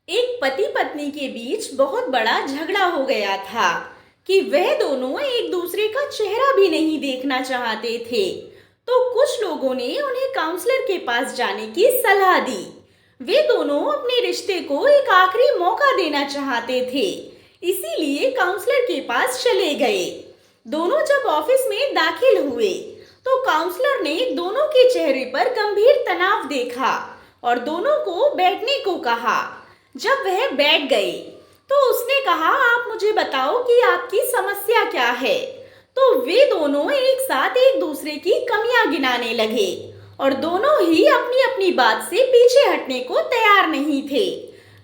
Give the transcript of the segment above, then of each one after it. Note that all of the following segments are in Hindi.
एक पति पत्नी के बीच बहुत बड़ा झगड़ा हो गया था कि वह दोनों एक दूसरे का चेहरा भी नहीं देखना चाहते थे। तो कुछ लोगों ने उन्हें काउंसलर के पास जाने की सलाह दी। वे दोनों अपने रिश्ते को एक आखिरी मौका देना चाहते थे, इसीलिए काउंसलर के पास चले गए। दोनों जब ऑफिस में दाखिल हुए तो काउंसलर ने दोनों के चेहरे पर गंभीर तनाव देखा और दोनों को बैठने को कहा। जब वह बैठ गए तो उसने कहा, आप मुझे बताओ कि आपकी समस्या क्या है। तो वे दोनों एक साथ एक दूसरे की कमियां गिनाने लगे और दोनों ही अपनी अपनी बात से पीछे हटने को तैयार नहीं थे।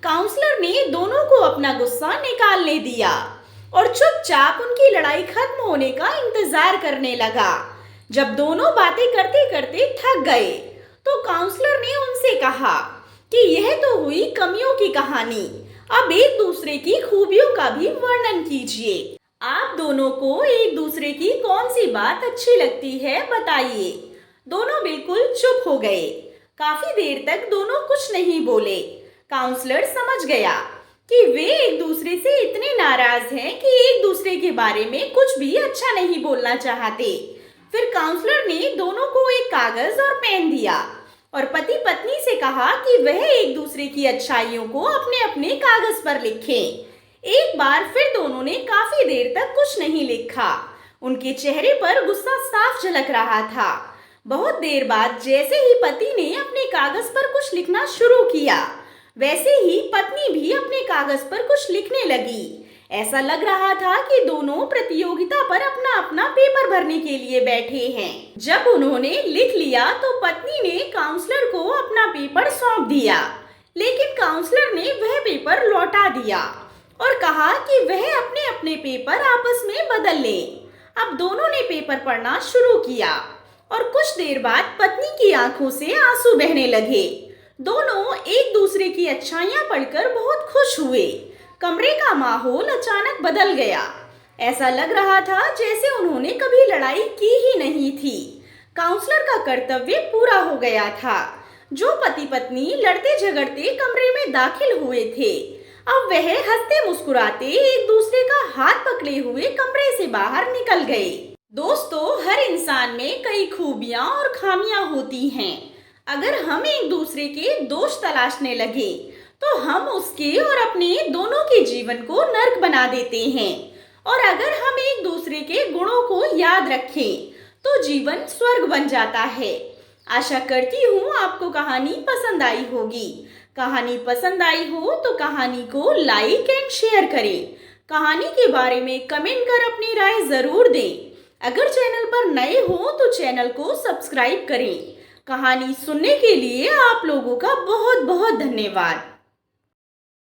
काउंसलर ने दोनों को अपना गुस्सा निकालने दिया और चुपचाप उनकी लड़ाई खत्म होने का इंतजार करने लगा। जब दोनों बातें करते करते थक गए तो काउंसलर ने उनसे कहा कि यह तो हुई कमियों की कहानी, अब एक दूसरे की खूबियों का भी वर्णन कीजिए। आप दोनों को एक दूसरे की कौन सी बात अच्छी लगती है, बताइए। दोनों बिल्कुल चुप हो गए। काफी देर तक दोनों कुछ नहीं बोले। काउंसलर समझ गया कि वे एक दूसरे से इतने नाराज हैं कि एक दूसरे के बारे में कुछ भी अच्छा नहीं बोलना चाहते। फिर काउंसलर ने दोनों को एक कागज और पेन दिया और पति पत्नी से कहा कि वह एक दूसरे की अच्छाइयों को अपने अपने कागज पर लिखें। एक बार फिर दोनों ने काफी देर तक कुछ नहीं लिखा। उनके चेहरे पर गुस्सा साफ झलक रहा था। बहुत देर बाद जैसे ही पति ने अपने कागज पर कुछ लिखना शुरू किया, वैसे ही पत्नी भी अपने कागज पर कुछ लिखने लगी। ऐसा लग रहा था कि दोनों प्रतियोगिता पर अपना अपना पेपर भरने के लिए बैठे हैं। जब उन्होंने लिख लिया तो पत्नी ने काउंसलर को अपना पेपर सौंप दिया, लेकिन काउंसलर ने वह पेपर लौटा दिया और कहा कि वह अपने अपने पेपर आपस में बदल लें। अब दोनों ने पेपर पढ़ना शुरू किया और कुछ देर बाद पत्नी की आंखों से आंसू बहने लगे। दोनों एक दूसरे की अच्छाइयां पढ़कर बहुत खुश हुए। कमरे का माहौल अचानक बदल गया। ऐसा लग रहा था जैसे उन्होंने कभी लड़ाई की ही नहीं थी। काउंसलर का कर्तव्य पूरा हो गया था। जो पति पत्नी लड़ते झगड़ते कमरे में दाखिल हुए थे, अब वह हंसते मुस्कुराते एक दूसरे का हाथ पकड़े हुए कमरे से बाहर निकल गए। दोस्तों, हर इंसान में कई खूबियां और खामियां होती हैं। अगर हम एक दूसरे के दोष तलाशने लगे तो हम उसके और अपने दोनों के जीवन को नर्क बना देते हैं, और अगर हम एक दूसरे के गुणों को याद रखें तो जीवन स्वर्ग बन जाता है। आशा करती हूँ आपको कहानी पसंद आई होगी। कहानी पसंद आई हो तो कहानी को लाइक एंड शेयर करें। कहानी के बारे में कमेंट कर अपनी राय जरूर दें। अगर चैनल पर नए हो तो चैनल को सब्सक्राइब करें। कहानी सुनने के लिए आप लोगों का बहुत बहुत धन्यवाद।